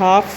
½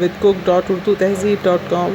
with cook.urdu tehzeeb.com.